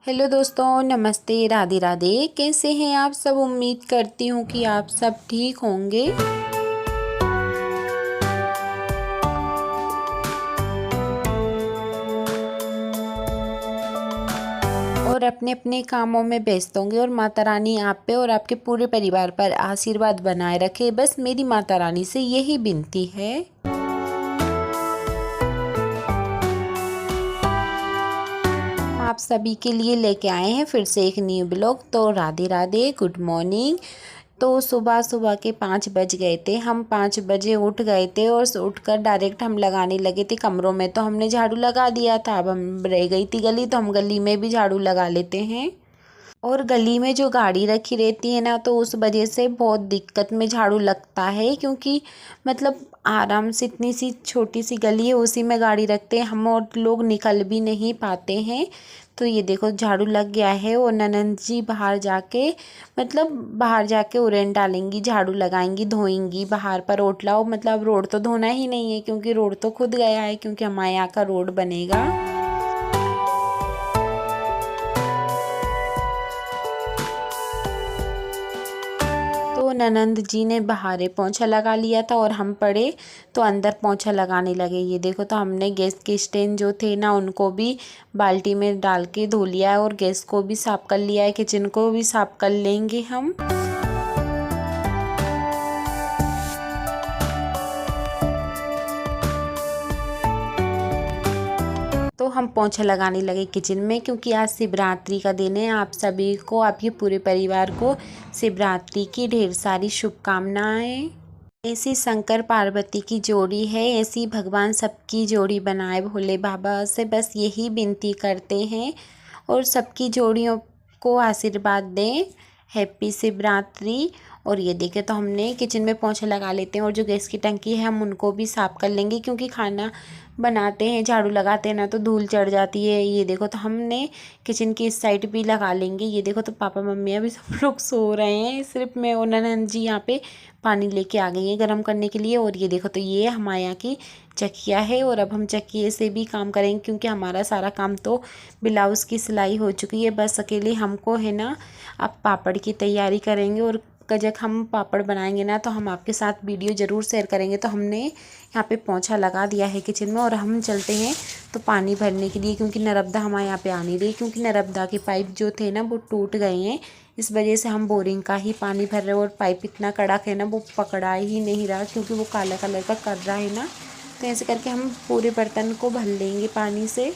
Hello दोस्तों, नमस्ते, राधे राधे। कैसे हैं आप सब? उम्मीद करती हूँ कि आप सब ठीक होंगे और अपने अपने कामों में व्यस्त होंगे। और माता रानी आप पे और आपके पूरे परिवार पर आशीर्वाद बनाए रखे। बस मेरी माता रानी से यही विनती है। आप सभी के लिए लेके आए हैं फिर से एक न्यू ब्लॉग। तो राधे राधे, गुड मॉर्निंग। तो सुबह सुबह के 5 बज गए थे। हम 5 बजे उठ गए थे और उठकर डायरेक्ट हम लगाने लगे थे कमरों में। तो हमने झाड़ू लगा दिया था। अब हम रह गई थी गली, तो हम गली में भी झाड़ू लगा लेते हैं। और गली में जो गाड़ी रखी रहती है ना, तो उस वजह से बहुत दिक्कत में झाड़ू लगता है, क्योंकि मतलब आराम से इतनी सी छोटी सी गली है, उसी में गाड़ी रखते हैं हम और लोग निकल भी नहीं पाते हैं। तो ये देखो झाड़ू लग गया है और ननंद जी बाहर जाके बाहर जाके उरेन डालेंगी, झाड़ू लगाएंगी, धोएंगी बाहर पर ओटला। मतलब रोड तो धोना ही नहीं है, क्योंकि रोड तो खुद गया है, क्योंकि हमारे यहाँ का रोड बनेगा। तो ननंद जी ने बाहर पोंछा लगा लिया था और हम पड़े तो अंदर पोंछा लगाने लगे। ये देखो, तो हमने गैस के स्टैंड जो थे ना, उनको भी बाल्टी में डाल के धो लिया है और गैस को भी साफ कर लिया है। किचन को भी साफ कर लेंगे हम। तो हम पोंछा लगाने लगे किचन में, क्योंकि आज शिवरात्रि का दिन है। आप सभी को, आपके पूरे परिवार को शिवरात्रि की ढेर सारी शुभकामनाएं। ऐसी शंकर पार्वती की जोड़ी है, ऐसी भगवान सबकी जोड़ी बनाए भोले बाबा से बस यही विनती करते हैं। और सबकी जोड़ियों को आशीर्वाद दें। हैप्पी शिवरात्रि। और ये देखें, तो हमने किचन में पोंछा लगा लेते हैं और जो गैस की टंकी है हम उनको भी साफ़ कर लेंगे, क्योंकि खाना बनाते हैं, झाड़ू लगाते हैं ना, तो धूल चढ़ जाती है। ये देखो, तो हमने किचन की इस साइड भी लगा लेंगे। ये देखो, तो पापा मम्मी अभी सब लोग सो रहे हैं, सिर्फ मैं और ननंद जी यहाँ पे पानी लेके आ गई हैं गर्म करने के लिए। और ये देखो, तो ये हमारे यहाँ की चकिया है और अब हम चकिए से भी काम करेंगे, क्योंकि हमारा सारा काम तो ब्लाउज़ की सिलाई हो चुकी है। बस अकेले हमको है ना, अब पापड़ की तैयारी करेंगे। और जब हम पापड़ बनाएंगे ना, तो हम आपके साथ वीडियो ज़रूर शेयर करेंगे। तो हमने यहाँ पे पोंछा लगा दिया है किचन में और हम चलते हैं तो पानी भरने के लिए, क्योंकि नर्मदा हमारे यहाँ पे आ नहीं रही, क्योंकि नर्मदा के पाइप जो थे ना वो टूट गए हैं। इस वजह से हम बोरिंग का ही पानी भर रहे हैं। और पाइप इतना कड़क है ना, वो पकड़ा ही नहीं रहा, क्योंकि वो काला कलर का कर रहा है ना। तो ऐसे करके हम पूरे बर्तन को भर लेंगे पानी से।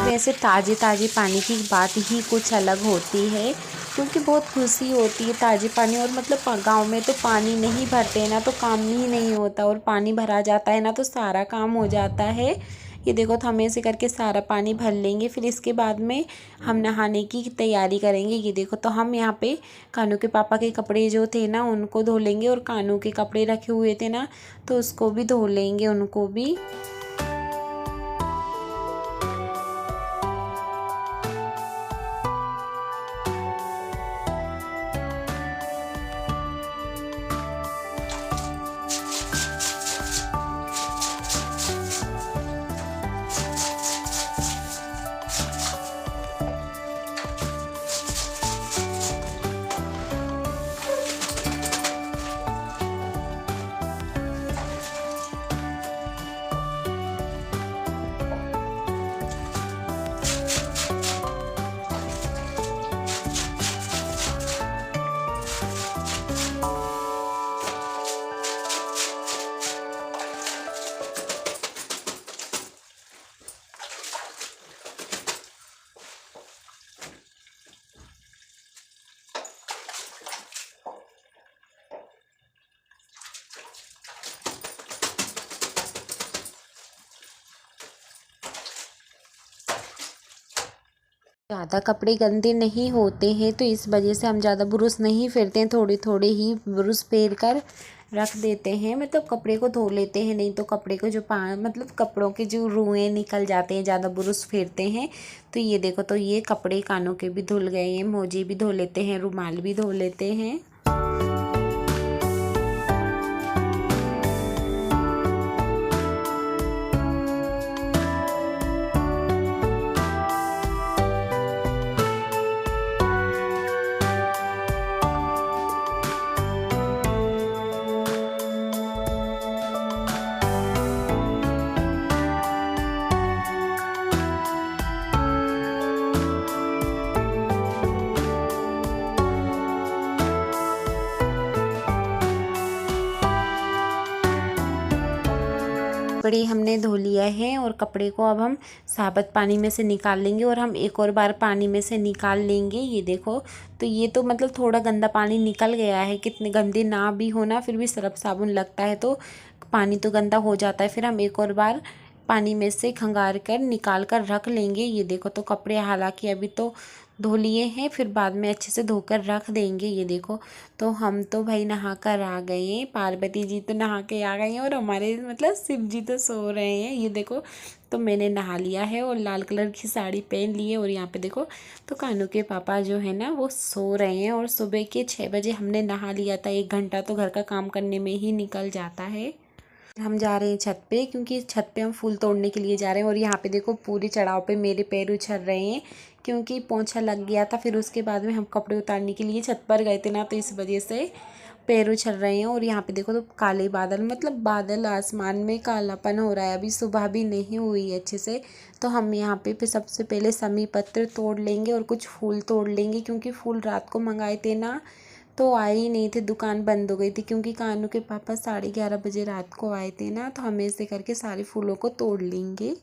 वैसे ताज़े ताज़े पानी की बात ही कुछ अलग होती है, क्योंकि बहुत खुशी होती है ताज़े पानी। और गांव में तो पानी नहीं भरते हैं ना, तो काम ही नहीं होता, और पानी भरा जाता है ना, तो सारा काम हो जाता है। ये देखो, तो हम ऐसे करके सारा पानी भर लेंगे। फिर इसके बाद में हम नहाने की तैयारी करेंगे। ये देखो, तो हम यहाँ पे कानू के पापा के कपड़े जो थे ना उनको धो लेंगे, और कानू के कपड़े रखे हुए थे ना, तो उसको भी धो लेंगे, उनको भी। ज़्यादा कपड़े गंदे नहीं होते हैं तो इस वजह से हम ज़्यादा ब्रुश नहीं फेरते हैं, थोड़े थोड़े ही ब्रुश फेर कर रख देते हैं। मतलब कपड़े को धो लेते हैं, नहीं तो कपड़े को जो मतलब कपड़ों के जो रुएँ निकल जाते हैं ज़्यादा ब्रुश फेरते हैं। तो ये देखो, तो ये कपड़े कानों के भी धुल गए हैं, मोजे भी धो लेते हैं, रुमाल भी धो लेते हैं। कपड़े हमने धो लिया है और कपड़े को अब हम साबुत पानी में से निकाल लेंगे और हम एक और बार पानी में से निकाल लेंगे। ये देखो, तो ये तो मतलब थोड़ा गंदा पानी निकल गया है, कितने गंदे ना भी हो ना, फिर भी सर्फ साबुन लगता है तो पानी तो गंदा हो जाता है। फिर हम एक और बार पानी में से खंगार कर निकाल कर रख लेंगे। ये देखो, तो कपड़े हालांकि अभी तो धो लिए हैं, फिर बाद में अच्छे से धोकर रख देंगे। ये देखो, तो हम तो भाई नहा कर आ गए हैं, पार्वती जी तो नहा के आ गए हैं और हमारे मतलब शिव जी तो सो रहे हैं। ये देखो, तो मैंने नहा लिया है और लाल कलर की साड़ी पहन ली है और यहाँ पे देखो, तो कानू के पापा जो है ना वो सो रहे हैं और सुबह के 6 बजे हमने नहा लिया था। 1 घंटा तो घर का काम करने में ही निकल जाता है। हम जा रहे हैं छत पे, क्योंकि छत पे हम फूल तोड़ने के लिए जा रहे हैं। और यहाँ पे देखो, पूरे चढ़ाव पे मेरे पैर उछल रहे हैं क्योंकि पोंछा लग गया था। फिर उसके बाद में हम कपड़े उतारने के लिए छत पर गए थे ना, तो इस वजह से पैर उछल रहे हैं। और यहाँ पे देखो, तो काले बादल, मतलब बादल, आसमान में कालापन हो रहा है, अभी सुबह भी नहीं हुई है अच्छे से। तो हम यहाँ पे फिर सबसे पहले समी पत्र तोड़ लेंगे और कुछ फूल तोड़ लेंगे, क्योंकि फूल रात को मंगाए थे ना, तो आए ही नहीं थे, दुकान बंद हो गई थी। क्योंकि कानू के पापा 11:30 बजे रात को आए थे ना, तो हम ऐसे करके सारे फूलों को तोड़ लेंगे।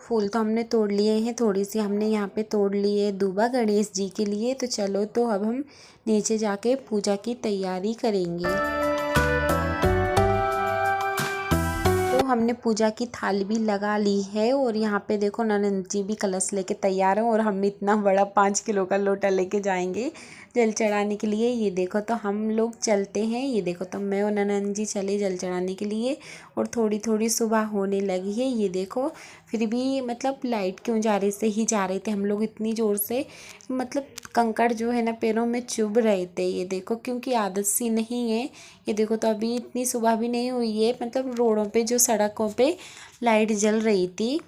फूल तो हमने तोड़ लिए हैं, थोड़ी सी हमने यहाँ पे तोड़ लिए है दूबा गणेश जी के लिए। तो चलो, तो अब हम नीचे जाके पूजा की तैयारी करेंगे। तो हमने पूजा की थाली भी लगा ली है और यहाँ पे देखो, ननद जी भी कलश लेके तैयार हैं और हम इतना बड़ा 5 किलो का लोटा लेके जाएंगे जल चढ़ाने के लिए। ये देखो, तो हम लोग चलते हैं। ये देखो, तो मैं और ननद जी चले जल चढ़ाने के लिए और थोड़ी थोड़ी सुबह होने लगी है। ये देखो, फिर भी मतलब लाइट के उजारे से ही जा रहे थे हम लोग, इतनी ज़ोर से मतलब कंकड़ जो है ना पैरों में चुभ रहे थे। ये देखो, क्योंकि आदत सी नहीं है। ये देखो, तो अभी इतनी सुबह भी नहीं हुई है, मतलब रोडों पे जो सड़कों पे लाइट जल रही थी।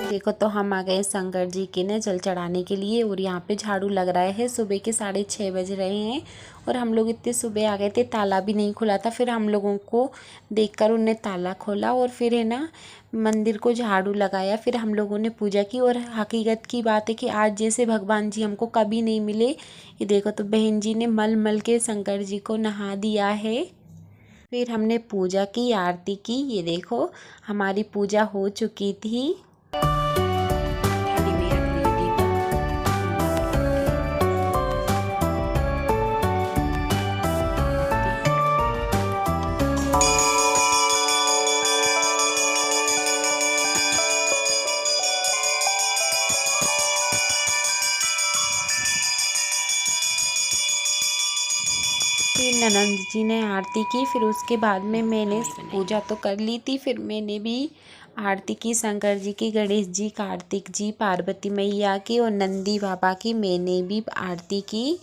देखो, तो हम आ गए शंकर जी के ना जल चढ़ाने के लिए और यहाँ पे झाड़ू लग रहा है। सुबह के 6:30 बज रहे हैं और हम लोग इतने सुबह आ गए थे, ताला भी नहीं खुला था। फिर हम लोगों को देखकर उनने ताला खोला और फिर है ना मंदिर को झाड़ू लगाया। फिर हम लोगों ने पूजा की और हकीकत की बात है कि आज जैसे भगवान जी हमको कभी नहीं मिले। ये देखो, तो बहन जी ने मल मल के शंकर जी को नहा दिया है। फिर हमने पूजा की, आरती की। ये देखो, हमारी पूजा हो चुकी थी। फिर ननंद जी ने आरती की, फिर उसके बाद में मैंने पूजा तो कर ली थी। फिर मैंने भी आरती की, शंकर जी की, गणेश जी, कार्तिक जी, पार्वती मैया की और नंदी बाबा की मैंने भी आरती की।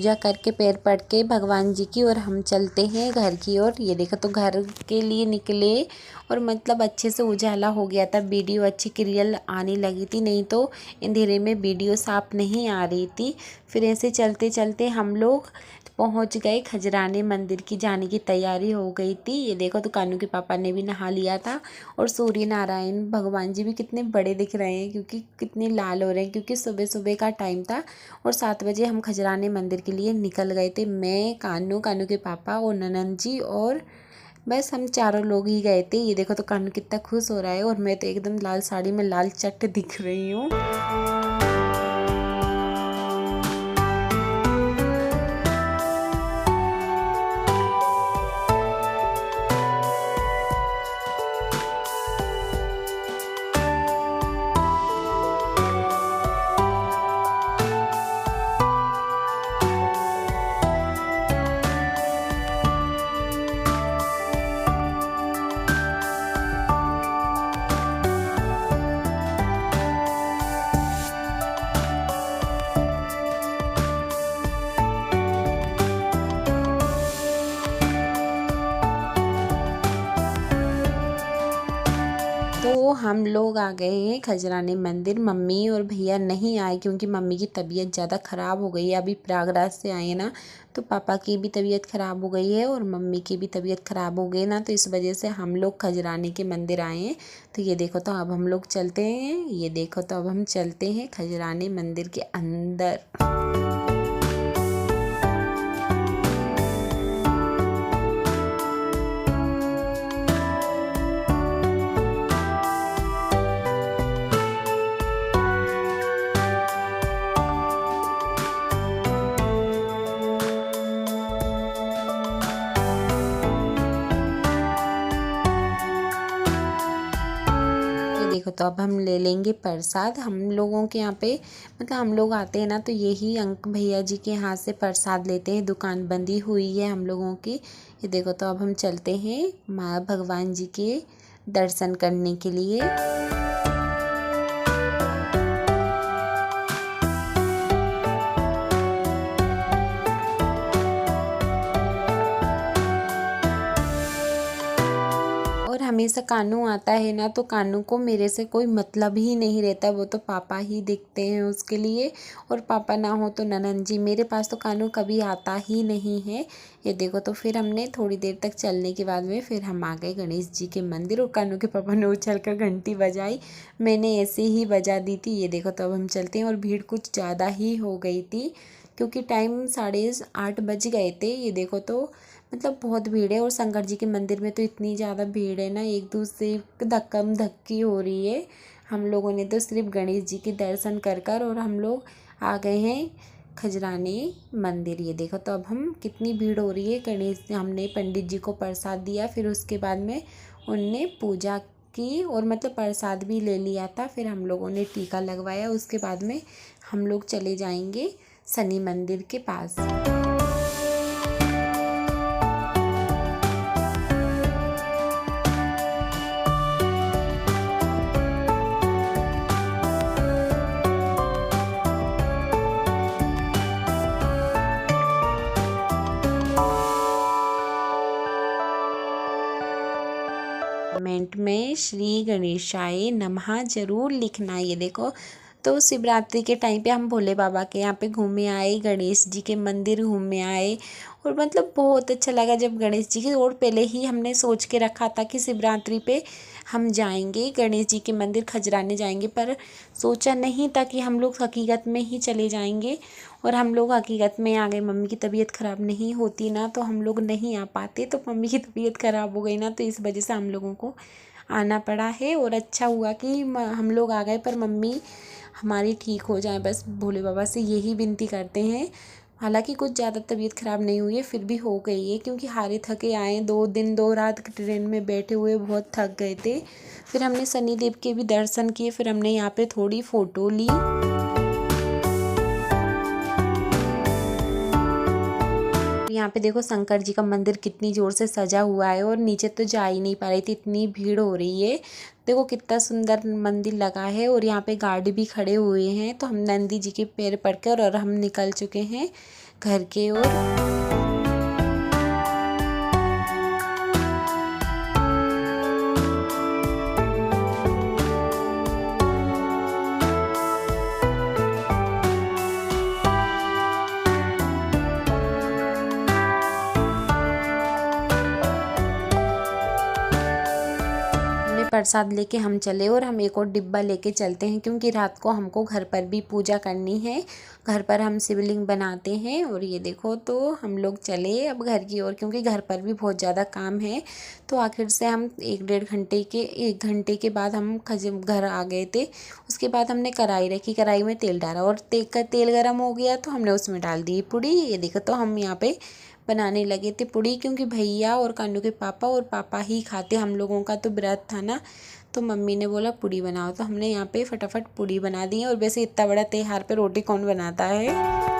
पूजा करके पैर पड़ के भगवान जी की, और हम चलते हैं घर की ओर। ये देखो तो घर के लिए निकले और मतलब अच्छे से उजाला हो गया था, वीडियो अच्छी क्लियर आने लगी थी, नहीं तो अंधेरे में वीडियो साफ नहीं आ रही थी। फिर ऐसे चलते चलते हम लोग पहुंच गए खजराने मंदिर की, जाने की तैयारी हो गई थी। ये देखो तो कानू के पापा ने भी नहा लिया था, और सूर्य नारायण भगवान जी भी कितने बड़े दिख रहे हैं, क्योंकि कितने लाल हो रहे हैं, क्योंकि सुबह सुबह का टाइम था। और 7 बजे हम खजराने मंदिर के लिए निकल गए थे, मैं, कानू, कानू के पापा और ननंद जी, और बस हम चारों लोग ही गए थे। ये देखो तो कानू कितना खुश हो रहा है, और मैं तो एकदम लाल साड़ी में लाल चट्ट दिख रही हूँ। तो हम लोग आ गए हैं खजराने मंदिर। मम्मी और भैया नहीं आए, क्योंकि मम्मी की तबीयत ज़्यादा ख़राब हो गई है। अभी प्रयागराज से आए हैं ना, तो पापा की भी तबीयत ख़राब हो गई है और मम्मी की भी तबीयत ख़राब हो गई ना, तो इस वजह से हम लोग खजराने के मंदिर आए हैं। तो ये देखो तो अब हम लोग चलते हैं, ये देखो तो अब हम चलते हैं खजराने मंदिर के अंदर। देखो तो अब हम ले लेंगे प्रसाद। हम लोगों के यहाँ पे मतलब हम लोग आते हैं ना, तो यही अंक भैया जी के हाथ से प्रसाद लेते हैं। दुकान बंदी हुई है हम लोगों की। ये देखो तो अब हम चलते हैं माँ भगवान जी के दर्शन करने के लिए। और हमेशा कानू आता है ना, तो कानू को मेरे से कोई मतलब ही नहीं रहता, वो तो पापा ही दिखते हैं उसके लिए। और पापा ना हो तो ननंद जी, मेरे पास तो कानू कभी आता ही नहीं है। ये देखो तो फिर हमने थोड़ी देर तक चलने के बाद में फिर हम आ गए गणेश जी के मंदिर, और कानू के पापा ने उछल कर घंटी बजाई, मैंने ऐसे ही बजा दी थी। ये देखो तो अब हम चलते हैं, और भीड़ कुछ ज़्यादा ही हो गई थी, क्योंकि टाइम 8:30 बज गए थे। ये देखो तो मतलब बहुत भीड़ है, और शंकर जी के मंदिर में तो इतनी ज़्यादा भीड़ है ना, एक दूसरे धक्कम धक्की हो रही है। हम लोगों ने तो सिर्फ गणेश जी के दर्शन कर कर और हम लोग आ गए हैं खजराने मंदिर। ये देखो तो अब हम कितनी भीड़ हो रही है। गणेश हमने पंडित जी को प्रसाद दिया, फिर उसके बाद में उनने पूजा की, और मतलब प्रसाद भी ले लिया था। फिर हम लोगों ने टीका लगवाया, उसके बाद में हम लोग चले जाएंगे शनि मंदिर के पास। कमेंट में श्री गणेशाय नमः जरूर लिखना। ये देखो तो शिवरात्रि के टाइम पे हम भोले बाबा के यहाँ पे घूमे आए, गणेश जी के मंदिर घूमे आए, और मतलब बहुत अच्छा लगा जब गणेश जी की। और पहले ही हमने सोच के रखा था कि शिवरात्रि पे हम जाएंगे गणेश जी के मंदिर खजराने जाएंगे, पर सोचा नहीं था कि हम लोग हकीकत में ही चले जाएंगे। और हम लोग हकीकत में आ गए। मम्मी की तबीयत ख़राब नहीं होती ना, तो हम लोग नहीं आ पाते, तो मम्मी की तबीयत ख़राब हो गई ना, तो इस वजह से हम लोगों को आना पड़ा है। और अच्छा हुआ कि हम लोग आ गए, पर मम्मी हमारी ठीक हो जाए, बस भोले बाबा से यही विनती करते हैं। हालांकि कुछ ज़्यादा तबीयत ख़राब नहीं हुई है, फिर भी हो गई है, क्योंकि हारे थके आए, 2 दिन 2 रात ट्रेन में बैठे हुए बहुत थक गए थे। फिर हमने शनिदेव के भी दर्शन किए, फिर हमने यहाँ पे थोड़ी फ़ोटो ली। यहाँ पे देखो शंकर जी का मंदिर कितनी ज़ोर से सजा हुआ है, और नीचे तो जा ही नहीं पा रही थी, इतनी भीड़ हो रही है। देखो कितना सुंदर मंदिर लगा है, और यहाँ पे गार्ड भी खड़े हुए हैं। तो हम नंदी जी के पैर पड़कर और हम निकल चुके हैं घर के ओर। प्रसाद लेके हम चले और हम एक और डिब्बा लेके चलते हैं क्योंकि रात को हमको घर पर भी पूजा करनी है। घर पर हम शिवलिंग बनाते हैं और ये देखो तो हम लोग चले अब घर की ओर क्योंकि घर पर भी बहुत ज़्यादा काम है। तो आखिर से हम 1 घंटे के बाद हम घर आ गए थे। उसके बाद हमने कढ़ाई रखी, कढ़ाई में तेल डाला और तेल गर्म हो गया तो हमने उसमें डाल दी पूड़ी। ये देखो तो हम यहाँ पे बनाने लगे थे पूड़ी क्योंकि भैया और कानू के पापा और पापा ही खाते, हम लोगों का तो व्रत था ना। तो मम्मी ने बोला पूड़ी बनाओ तो हमने यहाँ पे फटाफट पूड़ी बना दी है। और वैसे इतना बड़ा त्योहार पे रोटी कौन बनाता है।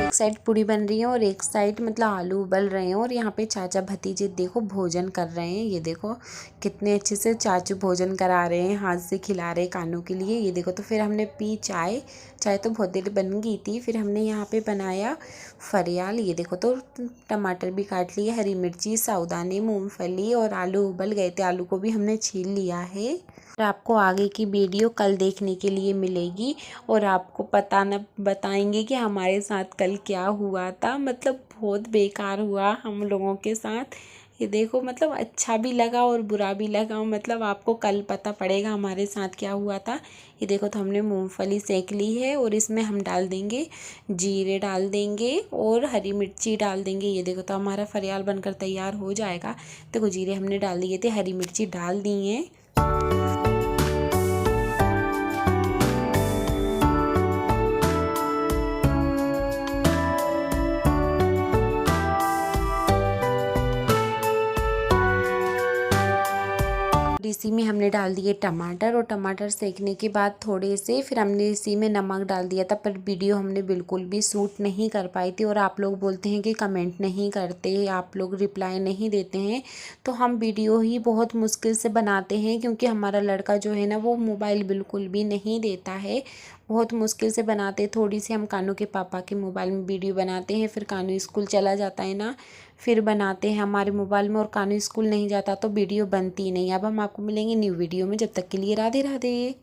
एक साइड पूड़ी बन रही है और एक साइड मतलब आलू उबल रहे हैं और यहाँ पे चाचा भतीजे देखो भोजन कर रहे हैं। ये देखो कितने अच्छे से चाचू भोजन करा रहे हैं, हाथ से खिला रहे हैं कानू के लिए। ये देखो तो फिर हमने पी चाय, चाय तो बहुत देर बन गई थी। फिर हमने यहाँ पे बनाया फरियाल। ये देखो तो टमाटर भी काट लिए, हरी मिर्ची, साबुदाने, मूंगफली और आलू उबल गए थे, आलू को भी हमने छील लिया है। और आपको आगे की वीडियो कल देखने के लिए मिलेगी और आपको बताएंगे कि हमारे साथ कल क्या हुआ था। मतलब बहुत बेकार हुआ हम लोगों के साथ। ये देखो मतलब अच्छा भी लगा और बुरा भी लगा, मतलब आपको कल पता पड़ेगा हमारे साथ क्या हुआ था। ये देखो तो हमने मूंगफली सेक ली है और इसमें हम डाल देंगे जीरे, डाल देंगे और हरी मिर्ची डाल देंगे। ये देखो तो हमारा फरियाल बनकर तैयार हो जाएगा। देखो जीरे हमने डाल दिए थे, हरी मिर्ची डाल दी है। इसी में हमने डाल दिए टमाटर और टमाटर सेकने के बाद थोड़े से फिर हमने इसी में नमक डाल दिया था, पर वीडियो हमने बिल्कुल भी शूट नहीं कर पाई थी। और आप लोग बोलते हैं कि कमेंट नहीं करते, आप लोग रिप्लाई नहीं देते हैं। तो हम वीडियो ही बहुत मुश्किल से बनाते हैं क्योंकि हमारा लड़का जो है ना वो मोबाइल बिल्कुल भी नहीं देता है, बहुत मुश्किल से बनाते। थोड़ी सी हम कानू के पापा के मोबाइल में वीडियो बनाते हैं, फिर कानू स्कूल चला जाता है ना, फिर बनाते हैं हमारे मोबाइल में। और कानू स्कूल नहीं जाता तो वीडियो बनती नहीं। अब हम आपको मिलेंगे न्यू वीडियो में, जब तक के लिए राधे राधे।